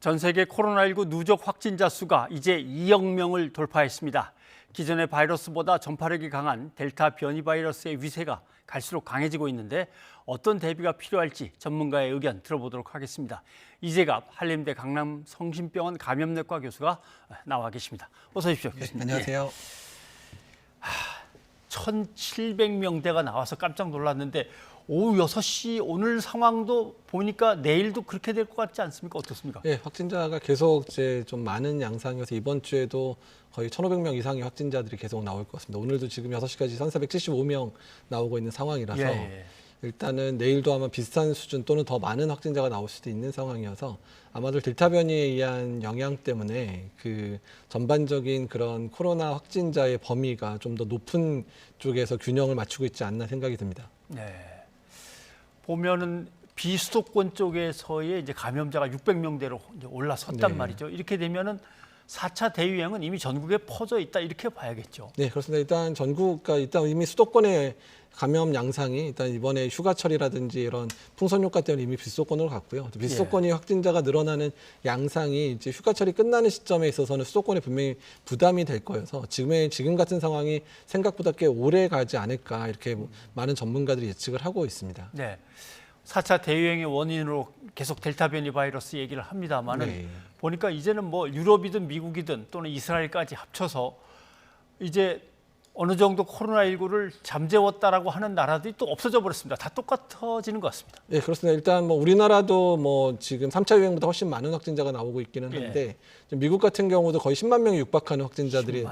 전 세계 코로나19 누적 확진자 수가 이제 2억 명을 돌파했습니다. 기존의 바이러스보다 전파력이 강한 델타 변이 바이러스의 위세가 갈수록 강해지고 있는데 어떤 대비가 필요할지 전문가의 의견 들어보도록 하겠습니다. 이재갑 한림대 강남성심병원 감염내과 교수가 나와 계십니다. 어서 오십시오, 교수님. 네, 안녕하세요. 1,700명대가 나와서 깜짝 놀랐는데 오후 6시 오늘 상황도 보니까 내일도 그렇게 될 것 같지 않습니까? 어떻습니까? 네, 확진자가 계속 이제 좀 많은 양상이어서 이번 주에도 거의 1,500명 이상의 확진자들이 계속 나올 것 같습니다. 오늘도 지금 6시까지 1,475명 나오고 있는 상황이라서 일단은 내일도 아마 비슷한 수준 또는 더 많은 확진자가 나올 수도 있는 상황이어서 아마도 델타 변이에 의한 영향 때문에 그 전반적인 그런 코로나 확진자의 범위가 좀 더 높은 쪽에서 균형을 맞추고 있지 않나 생각이 듭니다. 네. 보면은 비수도권 쪽에서의 이제 감염자가 600명대로 이제 올라섰단 말이죠. 이렇게 되면은 4차 대유행은 이미 전국에 퍼져 있다 이렇게 봐야겠죠. 네, 그렇습니다. 일단 이미 수도권의 감염 양상이 일단 이번에 휴가철이라든지 이런 풍선 효과 때문에 이미 비수도권으로 갔고요. 비수도권이 확진자가 늘어나는 양상이 이제 휴가철이 끝나는 시점에 있어서는 수도권에 분명히 부담이 될 거여서 지금 같은 상황이 생각보다 꽤 오래 가지 않을까 이렇게 많은 전문가들이 예측을 하고 있습니다. 네. 4차 대유행의 원인으로 계속 델타 변이 바이러스 얘기를 합니다만은 보니까 이제는 뭐 유럽이든 미국이든 또는 이스라엘까지 합쳐서 이제 어느 정도 코로나19를 잠재웠다라고 하는 나라들이 또 없어져 버렸습니다. 다 똑같아지는 것 같습니다. 네, 그렇습니다. 일단 뭐 우리나라도 뭐 지금 3차 유행보다 훨씬 많은 확진자가 나오고 있기는 한데 미국 같은 경우도 거의 10만 명이 육박하는 확진자들이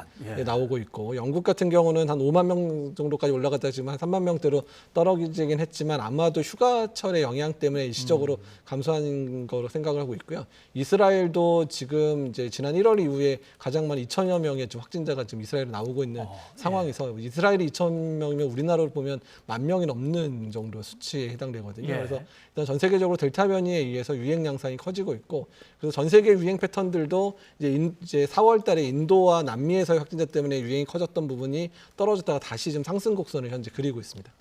나오고 있고 영국 같은 경우는 한 5만 명 정도까지 올라갔다 지금 한 3만 명대로 떨어지긴 했지만 아마도 휴가철의 영향 때문에 일시적으로 감소한 거로 생각을 하고 있고요. 이스라엘도 지금 이제 지난 1월 이후에 가장 많은 2천여 명의 좀 확진자가 지금 이스라엘에 나오고 있는 상황에서 이스라엘이 2,000명이면 우리나라로 보면 1만 명이 넘는 정도 수치에 해당되거든요. 그래서 일단 전 세계적으로 델타 변이에 의해서 유행 양상이 커지고 있고 그래서 전 세계 유행 패턴들도 이제 4월 달에 인도와 남미에서의 확진자 때문에 유행이 커졌던 부분이 떨어졌다가 다시 좀 상승 곡선을 현재 그리고 있습니다.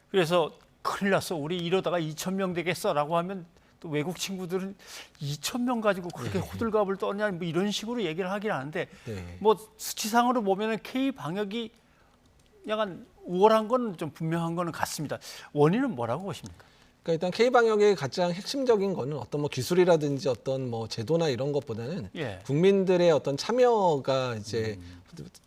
그래서 큰일 났어. 우리 이러다가 2,000명 되겠어라고 하면 또 외국 친구들은 2,000명 가지고 그렇게 호들갑을 떠냐 뭐 이런 식으로 얘기를 하긴 하는데 뭐 수치상으로 보면은 K 방역이 약간 우월한 건 좀 분명한 거는 같습니다. 원인은 뭐라고 보십니까? 그러니까 일단 K 방역의 가장 핵심적인 거는 어떤 뭐 기술이라든지 어떤 뭐 제도나 이런 것보다는 국민들의 어떤 참여가 이제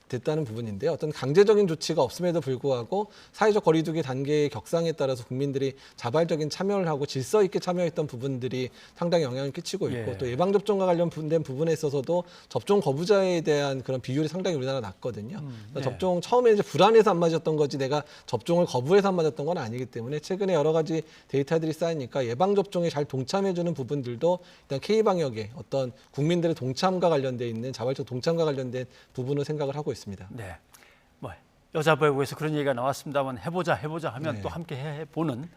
됐다는 부분인데요. 어떤 강제적인 조치가 없음에도 불구하고 사회적 거리두기 단계의 격상에 따라서 국민들이 자발적인 참여를 하고 질서 있게 참여했던 부분들이 상당히 영향을 끼치고 있고 또 예방접종과 관련된 부분에 있어서도 접종 거부자에 대한 그런 비율이 상당히 우리나라 낮거든요. 접종 처음에 이제 불안해서 안 맞았던 거지 내가 접종을 거부해서 안 맞았던 건 아니기 때문에 최근에 여러 가지 데이터들이 쌓이니까 예방접종에 잘 동참해주는 부분들도 일단 K방역에 어떤 국민들의 동참과 관련돼 있는 자발적 동참과 관련된 부분을 생각을 하고 있습니다. 네, 뭐 여자부에서 그런 얘기가 나왔습니다만 해보자 하면 또 함께 해보는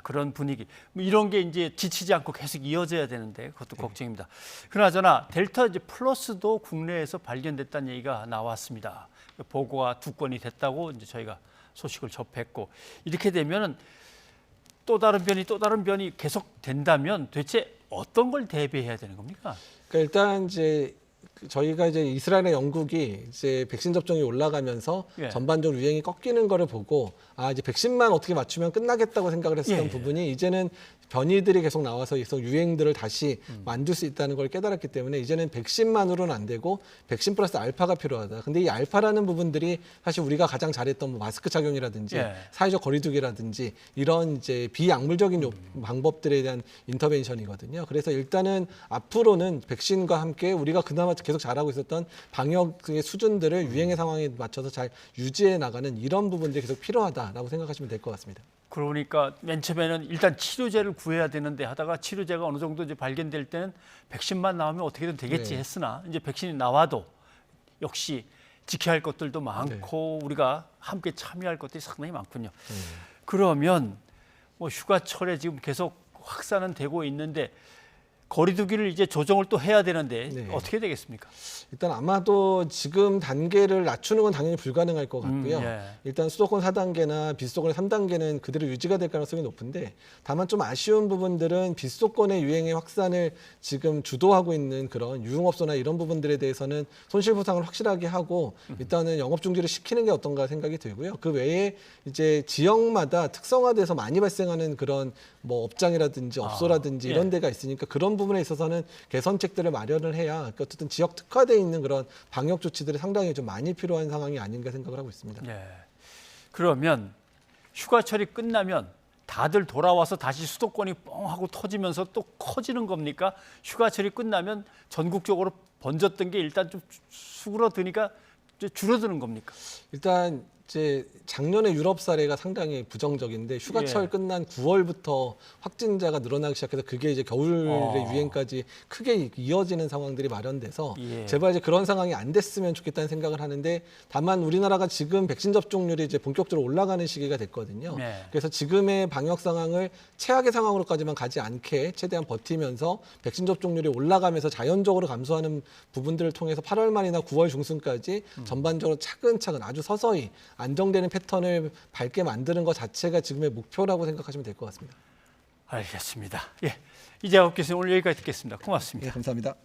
그런 분위기. 뭐 이런 게 이제 지치지 않고 계속 이어져야 되는데 그것도 걱정입니다. 그나저나 델타 이제 플러스도 국내에서 발견됐다는 얘기가 나왔습니다. 보고가 2건이 됐다고 이제 저희가 소식을 접했고 이렇게 되면은 또 다른 변이 계속 된다면 도대체 어떤 걸 대비해야 되는 겁니까? 그러니까 일단 이제 저희가 이제 이스라엘과 영국이 이제 백신 접종이 올라가면서 전반적으로 유행이 꺾이는 거를 보고 이제 백신만 어떻게 맞추면 끝나겠다고 생각을 했었던 부분이 이제는 변이들이 계속 나와서 유행들을 다시 만들 수 있다는 걸 깨달았기 때문에 이제는 백신만으로는 안 되고 백신 플러스 알파가 필요하다. 근데 이 알파라는 부분들이 사실 우리가 가장 잘했던 뭐 마스크 착용이라든지 사회적 거리두기라든지 이런 이제 비약물적인 방법들에 대한 인터벤션이거든요. 그래서 일단은 앞으로는 백신과 함께 우리가 그나마 계속 잘하고 있었던 방역의 수준들을 유행의 상황에 맞춰서 잘 유지해 나가는 이런 부분들이 계속 필요하다라고 생각하시면 될 것 같습니다. 그러니까 맨 처음에는 일단 치료제를 구해야 되는데 하다가 치료제가 어느 정도 이제 발견될 때는 백신만 나오면 어떻게든 되겠지 했으나 이제 백신이 나와도 역시 지켜야 할 것들도 많고 우리가 함께 참여할 것들이 상당히 많군요. 그러면 뭐 휴가철에 지금 계속 확산은 되고 있는데 거리두기를 이제 조정을 또 해야 되는데 네. 어떻게 되겠습니까? 일단 아마도 지금 단계를 낮추는 건 당연히 불가능할 것 같고요. 예. 일단 수도권 4단계나 비수도권 3단계는 그대로 유지가 될 가능성이 높은데 다만 좀 아쉬운 부분들은 비수도권의 유행의 확산을 지금 주도하고 있는 그런 유흥업소나 이런 부분들에 대해서는 손실보상을 확실하게 하고 일단은 영업 중지를 시키는 게 어떤가 생각이 들고요. 그 외에 이제 지역마다 특성화돼서 많이 발생하는 그런 뭐 업장이라든지 업소라든지 예. 이런 데가 있으니까 그런 부분에 있어서는 개선책들을 마련을 해야 그러니까 어쨌든 지역 특화돼 있는 그런 방역 조치들이 상당히 좀 많이 필요한 상황이 아닌가 생각을 하고 있습니다. 예. 그러면 휴가철이 끝나면 다들 돌아와서 다시 수도권이 뻥 하고 터지면서 또 커지는 겁니까? 휴가철이 끝나면 전국적으로 번졌던 게 일단 좀 수그러드니까 이제 줄어드는 겁니까? 일단 이제 작년에 유럽 사례가 상당히 부정적인데 휴가철 예. 끝난 9월부터 확진자가 늘어나기 시작해서 그게 이제 겨울의 유행까지 크게 이어지는 상황들이 마련돼서 예. 제발 이제 그런 상황이 안 됐으면 좋겠다는 생각을 하는데 다만 우리나라가 지금 백신 접종률이 이제 본격적으로 올라가는 시기가 됐거든요. 네. 그래서 지금의 방역 상황을 최악의 상황으로까지만 가지 않게 최대한 버티면서 백신 접종률이 올라가면서 자연적으로 감소하는 부분들을 통해서 8월 말이나 9월 중순까지 전반적으로 차근차근 아주 서서히 안정되는 패턴을 밟게 만드는 것 자체가 지금의 목표라고 생각하시면 될 것 같습니다. 알겠습니다. 예, 이재학 교수님 오늘 여기까지 듣겠습니다. 고맙습니다. 네, 감사합니다.